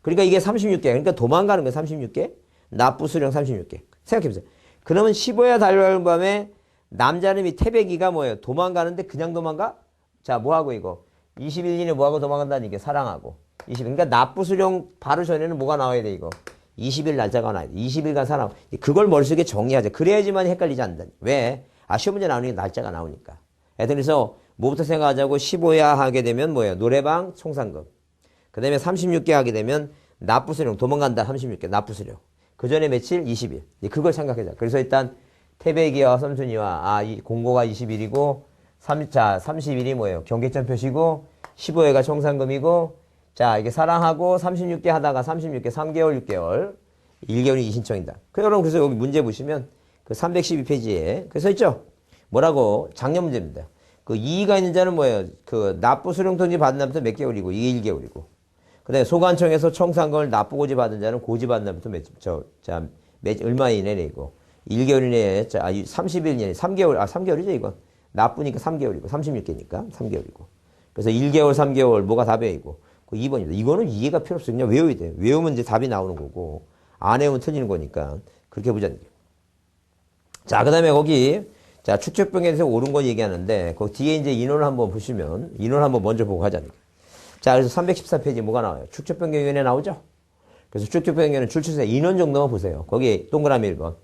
그러니까 이게 36개. 그러니까 도망가는 거예요. 36개. 납부 수령 36개. 생각해보세요. 그러면 15야 달 밝은 밤에 남자놈이 태백이가 뭐예요? 도망가는데 그냥 도망가? 자, 뭐하고 이거? 20일 이내 뭐하고 도망간다는 게 사랑하고. 20일. 그러니까 납부 수령 바로 전에는 뭐가 나와야 돼, 이거? 20일 날짜가 나와야 돼. 20일간 사랑. 그걸 머릿속에 정리하자. 그래야지만 헷갈리지 않는다. 왜? 시험 문제 나오는 게 날짜가 나오니까. 그래서 뭐부터 생각하자고 15야 하게 되면 뭐예요? 노래방 총상금. 그 다음에 36개 하게 되면 납부 수령. 도망간다. 36개. 납부 수령. 그 전에 며칠? 20일. 그걸 생각하자. 그래서 일단 태백이와 삼순이와 이 공고가 20일이고 30일이 뭐예요? 경계점 표시고 15회가 총상금이고 자 이게 사랑하고 36개 하다가 36개 3개월 6개월 1개월이 이신청이다. 여러분 그래서 여기 문제 보시면 그 312페이지에 그 써있죠? 뭐라고? 작년 문제입니다. 그 이의가 있는 자는 뭐예요? 그 납부 수령 통지 받은 날부터 몇 개월이고 이게 1개월이고 그 다음에 소관청에서 총상금을 납부 고지 받은 자는 고지 받은 날부터 얼마 이내이고 1개월 이내에 30일 이내에 3개월 3개월이죠 이건 나쁘니까 3개월이고 36개니까 3개월이고 그래서 1개월 3개월 뭐가 답이고 그 2번입니다. 이거는 이해가 필요 없어요. 그냥 외워야 돼요. 외우면 이제 답이 나오는 거고 안 외우면 틀리는 거니까 그렇게 보자는 거예요. 자, 그 다음에 거기 자 축적병에 대해서 옳은 거 얘기하는데 그 뒤에 이제 인원을 한번 보시면 인원 한번 먼저 보고 하자는 거예요. 자, 그래서 314페이지 뭐가 나와요? 축적변경위원회 나오죠? 그래서 축적변경위원회 출처세 인원 정도만 보세요. 거기 동그라미 1번.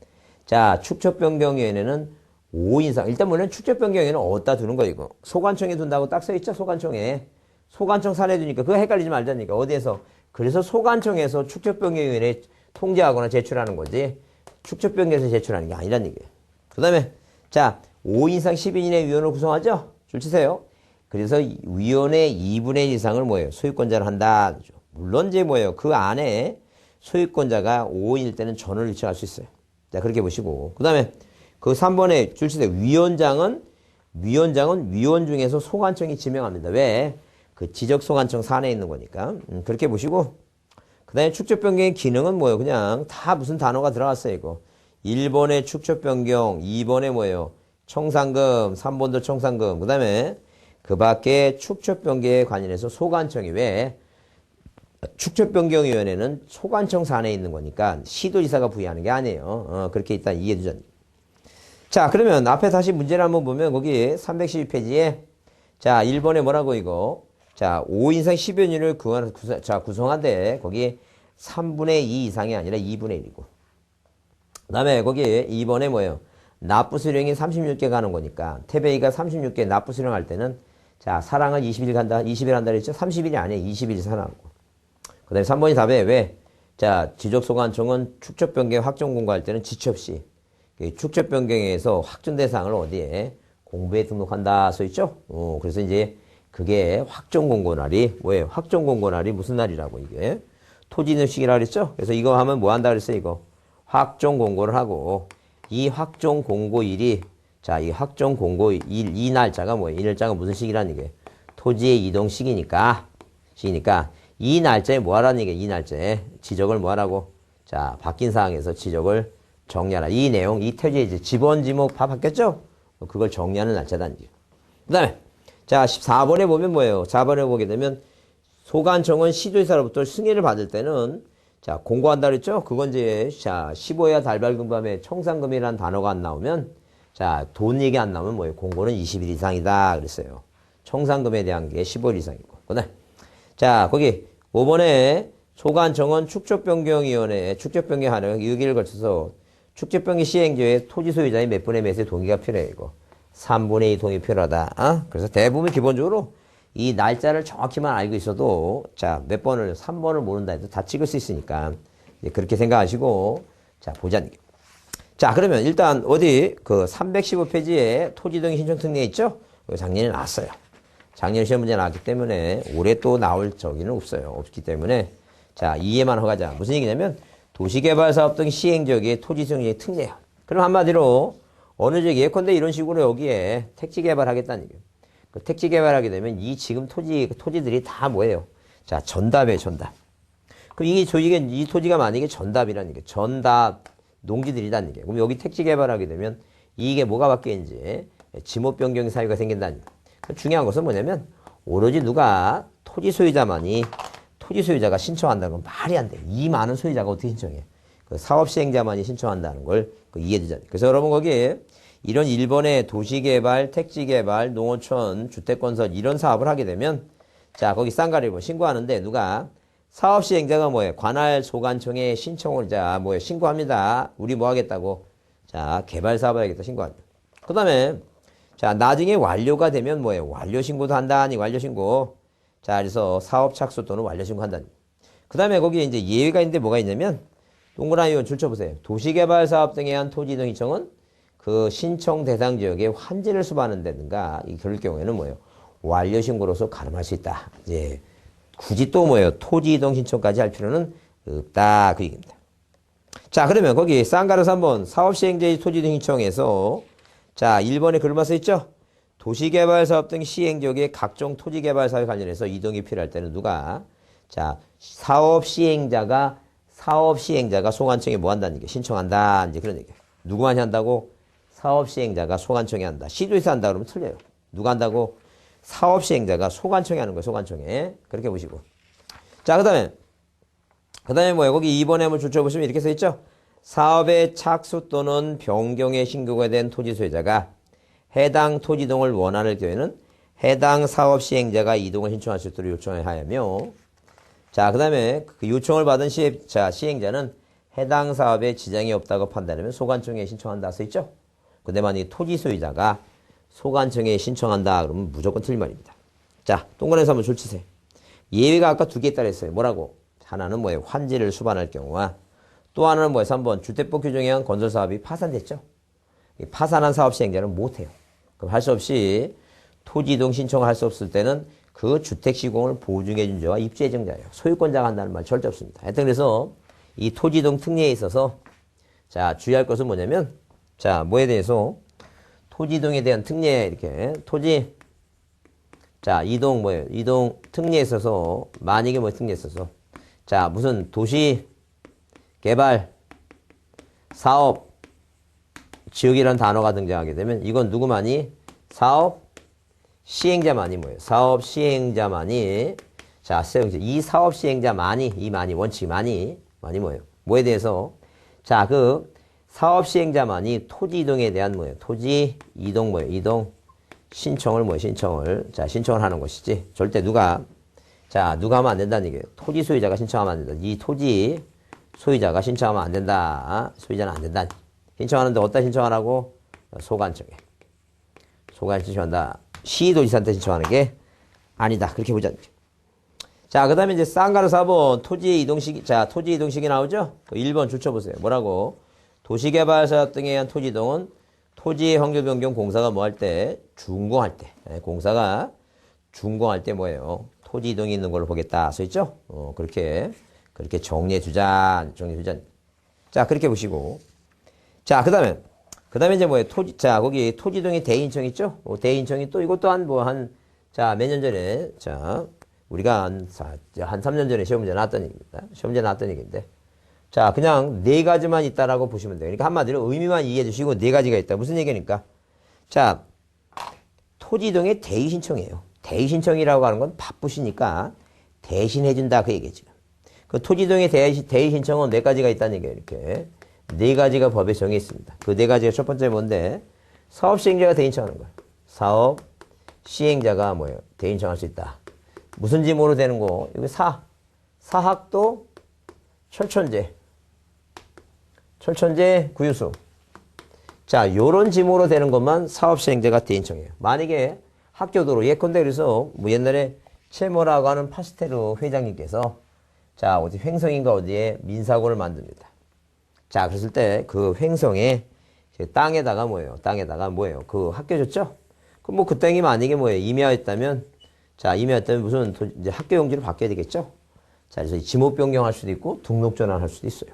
자, 축적변경위원회는 5인 이상. 일단 물론 축적변경위원회는 어디다 두는 거예요, 이거. 소관청에 둔다고 딱 써있죠? 소관청에. 소관청 사례 두니까 그거 헷갈리지 말자니까. 어디에서? 그래서 소관청에서 축적변경위원회 통제하거나 제출하는 거지. 축적변경에서 제출하는 게 아니란 얘기예요. 그 다음에 자, 5인 이상 10인 이내 위원을 구성하죠? 줄 치세요. 그래서 위원회 2분의 1 이상을 뭐예요? 소유권자를 한다. 물론 이제 뭐예요? 그 안에 소유권자가 5인일 때는 전원을 일치할 수 있어요. 자, 그렇게 보시고. 그 다음에 그 3번에 줄치세요. 위원장은 위원 중에서 소관청이 지명합니다. 왜? 그 지적 소관청 산하에 있는 거니까. 그렇게 보시고. 그 다음에 축적변경의 기능은 뭐예요? 그냥 다 무슨 단어가 들어갔어요, 이거. 1번에 축적변경, 2번에 뭐예요? 총상금, 3번도 총상금. 그 다음에 그 밖에 축적변경에 관련해서 소관청이 왜? 축적변경위원회는 소관청 산하에 있는 거니까 시도지사가 부여하는 게 아니에요. 그렇게 일단 이해해 주자. 자, 그러면 앞에 다시 문제를 한번 보면 거기 312페이지에 자, 1번에 뭐라고 이거? 자, 5인 이상 10여 인을 구성한데 거기 3분의 2 이상이 아니라 2분의 1이고. 그 다음에 거기 2번에 뭐예요? 납부 수령이 36개 가는 거니까 태백이가 36개 납부 수령할 때는 자, 사랑은 20일 간다. 20일 한다 그랬죠? 30일이 아니에요. 20일 사랑하고. 그 다음에 3번이 답에 왜? 자, 지적소관청은 축적변경 확정 공고할 때는 지체 없이 축적변경에서 확정 대상을 어디에? 공부에 등록한다 써있죠? 그래서 이제 그게 확정 공고 날이 뭐예요? 확정 공고 날이 무슨 날이라고 이게? 토지인식이라 그랬죠? 그래서 이거 하면 뭐 한다 그랬어요? 이거. 확정 공고를 하고 이 확정 공고일이 자, 이 확정 공고일 이 날짜가 뭐예요? 이 날짜가 무슨 시기라는 얘기예요? 토지의 이동 시기니까 이 날짜에 뭐 하라는 얘기예요? 이 날짜에 지적을 뭐 하라고? 자, 바뀐 사항에서 지적을 정리하라. 이 내용, 이 토지의 이제 지번 지목 다 바뀌었죠? 그걸 정리하는 날짜다. 그 다음에 자, 14번에 보면 뭐예요? 4번에 보게 되면 소관청은 시도지사로부터 승인을 받을 때는 자, 공고한다 그랬죠? 그건 이제 자, 15야 달발금밤에 청산금이라는 단어가 안 나오면 자, 돈 얘기 안 나오면 뭐예요? 공고는 20일 이상이다 그랬어요. 청산금에 대한 게 15일 이상이고. 그다음 자, 거기 5번에 소관청은 축적변경위원회에 축적변경하는 의기를 거쳐서 축적변경 시행조에 토지 소유자의 몇 분의 몇의 동의가 필요해 이거. 3분의 2 동의 필요하다. 그래서 대부분 기본적으로 이 날짜를 정확히만 알고 있어도 자, 몇 번을 3번을 모른다 해도 다 찍을 수 있으니까 그렇게 생각하시고 자, 보자는 게. 자, 그러면 일단 어디 그 315페이지에 토지 동의 신청 특례 있죠? 작년에 나왔어요. 작년 시험 문제 나왔기 때문에 올해 또 나올 적이는 없어요. 없기 때문에 자, 이해만 하고 가자. 무슨 얘기냐면 도시개발사업 등 시행지역의 토지 수용의 특례야. 그럼 한마디로 어느 지역 예컨대 이런 식으로 여기에 택지 개발하겠다는 얘기예요. 그 택지 개발하게 되면 이 지금 토지들이 다 뭐예요? 자, 전답이에요, 전답. 그럼 이 토지가 만약에 전답이라는 얘기예요. 전답 농지들이라는 얘기예요. 그럼 여기 택지 개발하게 되면 이게 뭐가 바뀌는지 지목 변경 사유가 생긴다는 얘기예요. 중요한 것은 뭐냐면 오로지 누가 토지 소유자가 신청한다는 건 말이 안 돼. 이 많은 소유자가 어떻게 신청해? 그 사업 시행자만이 신청한다는 걸 이해되잖아요. 그래서 여러분 거기에 이런 일본의 도시개발, 택지개발, 농어촌, 주택건설 이런 사업을 하게 되면 자, 거기 쌍가리고 신고하는데 누가 사업시행자가 뭐예요? 관할 소관청에 신청을 자, 뭐예요? 신고합니다. 우리 뭐 하겠다고? 자, 개발 사업 하겠다 신고합니다. 그 다음에 자, 나중에 완료가 되면 뭐예요? 완료 신고도 한다니 완료 신고. 자, 그래서 사업 착수 또는 완료 신고 한다니. 그 다음에 거기에 이제 예외가 있는데 뭐가 있냐면 동그라미 줄 쳐보세요. 도시개발 사업 등에 한 토지이동 신청은 그 신청 대상 지역에 환지를 수반한다든가 그럴 경우에는 뭐예요? 완료 신고로서 가름할 수 있다. 이제 굳이 또 뭐예요? 토지 이동 신청까지 할 필요는 없다. 그 얘기입니다. 자, 그러면 거기 쌍가루에서 한번 사업시행자의 토지 이동 신청에서 자, 1번에 글만 써 있죠? 도시개발 사업 등 시행 지역의 각종 토지개발 사업에 관련해서 이동이 필요할 때는 누가 자, 사업시행자가 소관청에 뭐 한다는 게 신청한다. 이제 그런 얘기예요. 누구만이 한다고? 사업시행자가 소관청에 한다. 시도에서 한다 그러면 틀려요. 누가 한다고? 사업시행자가 소관청에 하는 거예요. 소관청에. 그렇게 보시고. 자, 그 다음에 뭐예요? 거기 2번에 한번 줄쳐보시면 이렇게 써 있죠? 사업의 착수 또는 변경에 신고가 된 토지 소유자가 해당 토지 이동을 원하는 경우에는 해당 사업 시행자가 이동을 신청할 수 있도록 요청을 하야며 자, 그 다음에 그 요청을 받은 시행자는 해당 사업에 지장이 없다고 판단하면 소관청에 신청한다 써 있죠? 근데 만약에 토지 소유자가 소관청에 신청한다 그러면 무조건 틀린 말입니다. 자, 동그라미에서 한번 줄치세요. 예외가 아까 두 개 있다 그랬어요. 뭐라고? 하나는 뭐예요? 환지를 수반할 경우와 또 하나는 뭐예요? 3번 주택법 규정에 의한 건설사업이 파산됐죠? 파산한 사업 시행자는 못해요. 그럼 할 수 없이 토지 이동 신청을 할 수 없을 때는 그 주택 시공을 보증해 준 자와 입주 예정자예요. 소유권자가 한다는 말 절대 없습니다. 하여튼 그래서 이 토지 이동 특례에 있어서 자, 주의할 것은 뭐냐면 자, 뭐에 대해서 토지 이동에 대한 특례 이렇게 토지 자, 이동 뭐예요? 이동 특례에 있어서 만약에 뭐 특례에 있어서 자, 무슨 도시 개발, 사업, 지역이라는 단어가 등장하게 되면 이건 누구만이? 사업 시행자만이 뭐예요? 사업 시행자만이 자, 이 사업 시행자만이 이 많이 원칙이 많이 뭐예요? 뭐에 대해서 자, 그 사업 시행자만이 토지 이동에 대한 뭐예요? 토지 이동 뭐예요? 이동 신청을 뭐예요? 신청을 자, 신청을 하는 것이지. 절대 누가 하면 안 된다는 얘기예요. 토지 소유자가 신청하면 안 된다. 이 토지 소유자가 신청하면 안 된다. 소유자는 안 된다. 신청하는데 어디다 신청하라고? 소관청에. 소관청에 신청한다. 시도지사한테 신청하는 게 아니다. 그렇게 보자. 자, 그 다음에 이제 쌍가루 4번 토지 이동식, 자, 토지 이동식이 나오죠? 1번 줄쳐보세요. 뭐라고? 도시개발 사업 등에 의한 토지 이동은 토지 환경 변경 공사가 뭐 할 때? 준공할 때. 공사가 준공할 때 뭐예요? 토지 이동이 있는 걸로 보겠다. 써있죠? 그렇게 정리해 주자. 자, 그렇게 보시고. 자, 그 다음에 이제 뭐예요? 자, 거기 토지 이동의 대인청 있죠? 대인청이 또 이것 또한 자, 몇 년 전에, 자, 우리가 한 3년 전에 시험 문제 나왔던 얘기입니다. 시험 문제 나왔던 얘기인데. 자, 그냥 네 가지만 있다라고 보시면 돼요. 그러니까 한마디로 의미만 이해해 주시고 네 가지가 있다. 무슨 얘기니까? 자, 토지 이동의 대의 신청이에요. 대의 신청이라고 하는 건 바쁘시니까 대신해 준다 그 얘기죠. 그 토지 이동의 대의 신청은 네 가지가 있다는 얘기예요. 이렇게 네 가지가 법에 정해 있습니다. 그 네 가지가 첫 번째 뭔데? 사업 시행자가 대의 신청하는 거예요. 사업 시행자가 뭐예요? 대의 신청할 수 있다. 무슨 지모로 되는 거? 여기 사학도 철천제 구유수. 자, 요런 지모로 되는 것만 사업 시행자가 대의 신청해요. 만약에 학교도로 예컨대 그래서 뭐 옛날에 채모라고 하는 파스테르 회장님께서 자, 어디 횡성인가 어디에 민사고를 만듭니다. 자, 그랬을 때 그 횡성에 땅에다가 뭐예요? 그 학교 줬죠? 그럼 뭐 그 땅이 만약에 뭐예요? 임야였다면 자, 임야였다면 무슨 이제 학교 용지를 바뀌어야 되겠죠? 자, 그래서 지목 변경할 수도 있고 등록 전환할 수도 있어요.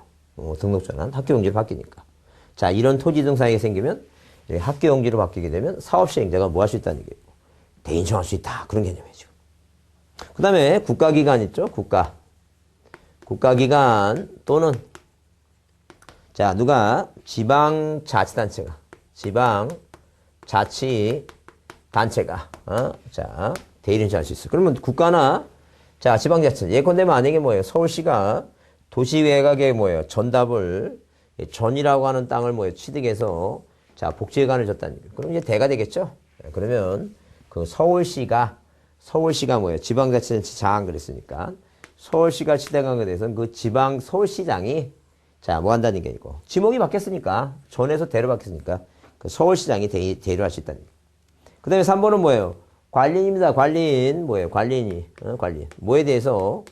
등록 전환, 학교 용지를 바뀌니까. 자, 이런 토지 등상이 생기면 학교 용지로 바뀌게 되면 사업 시행자가 뭐 할 수 있다는 얘기예요. 대인청할 수 있다. 그런 개념이죠. 그 다음에 국가기관 있죠? 국가기관 또는 자, 누가 지방자치단체가 자, 대리인청할 수 있어. 그러면 국가나 자, 지방자치 예컨대 만약에 뭐예요? 서울시가 도시외곽에 뭐예요? 전이라고 하는 땅을 뭐예요? 취득해서 자, 복지회관을 줬다는 얘기. 그럼 이제 대가 되겠죠? 그러면 그 서울시가 뭐예요? 지방자치단체 장안 그랬으니까 서울시가 시대강에 대해서는 그 지방 서울시장이 자, 뭐 한다는 얘기고 지목이 바뀌었으니까 전에서 대로 바뀌었으니까 그 서울시장이 대로할 수 있다는 얘기. 그 다음에 3번은 뭐예요? 관리인입니다. 관리인. 뭐예요? 관리인이. 관리인. 뭐에 대해서?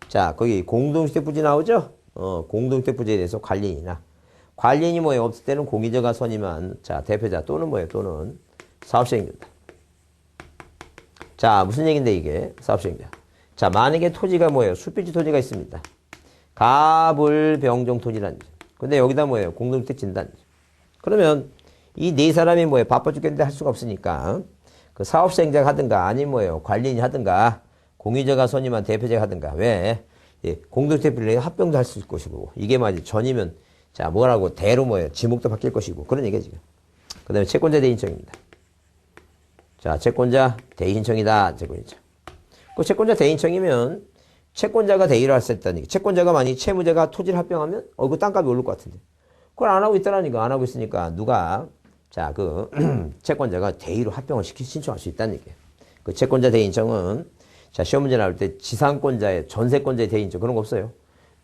자, 거기 공동주택부지 나오죠? 공동주택부지에 대해서 관리인이나. 관리인이 뭐예요? 없을 때는 공의자가 선임한, 자, 대표자 또는 뭐예요? 또는 사업시행자입니다. 자, 무슨 얘기인데 이게? 사업시행자. 자, 만약에 토지가 뭐예요? 숲빛지 토지가 있습니다. 가불병정 토지라는 거죠. 근데 여기다 뭐예요? 공동주택 진단. 그러면 이 네 사람이 뭐예요? 바빠 죽겠는데 할 수가 없으니까 그 사업시행자가 하든가 아니면 뭐예요? 관리인이 하든가 공의자가 선임한 대표자가 하든가 왜? 예, 공동주택 빌리에 합병도 할 수 있을 것이고 이게 만약 전이면 자 뭐라고 대로 뭐예요? 지목도 바뀔 것이고 그런 얘기야 지금. 그 다음에 채권자 대인청입니다. 자 채권자 대인청이다. 채권자. 그 채권자 대인청이면 채권자가 대의를 할 수 있다는 얘기. 채권자가 만약 채무자가 토지를 합병하면 그 땅값이 오를 것 같은데 그걸 안 하고 있다라니까. 안 하고 있으니까 누가 자 그 채권자가 대의로 합병을 신청할 수 있다는 얘기예요. 그 채권자 대인청은 자 시험 문제 나올 때 지상권자의 전세권자의 대인청 그런 거 없어요.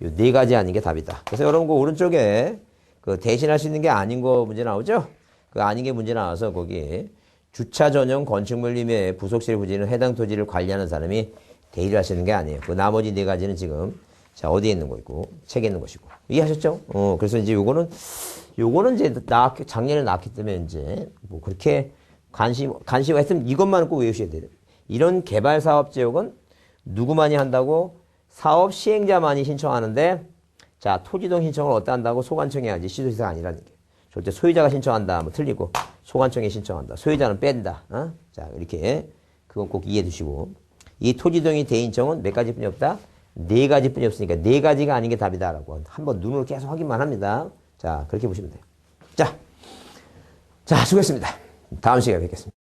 요 네 가지 아닌 게 답이다. 그래서 여러분 그 오른쪽에 그 대신할 수 있는 게 아닌 거 문제 나오죠? 그 아닌 게 문제 나와서 거기 주차 전용 건축물 림의 부속실 부지는 해당 토지를 관리하는 사람이 대의를 하시는 게 아니에요. 그 나머지 네 가지는 지금 자 어디에 있는 거고 책에 있는 것이고 이해하셨죠? 그래서 이제 요거는 이제 작년에 나왔기 때문에 이제 뭐 그렇게 관심 하여튼 이것만 꼭 외우셔야 돼요. 이런 개발 사업 지역은 누구만이 한다고? 사업 시행자만이 신청하는데 자 토지동 신청을 어디다 한다고? 소관청이 해야지 시도지사가 아니라는 게. 절대 소유자가 신청한다 뭐 틀리고 소관청이 신청한다. 소유자는 뺀다. 자 이렇게 그건 꼭 이해해 두시고 이 토지동의 대인청은 몇 가지뿐이 없다? 네 가지뿐이 없으니까 네 가지가 아닌 게 답이다라고 한번 눈으로 계속 확인만 합니다. 자 그렇게 보시면 돼요. 자 수고했습니다. 다음 시간에 뵙겠습니다.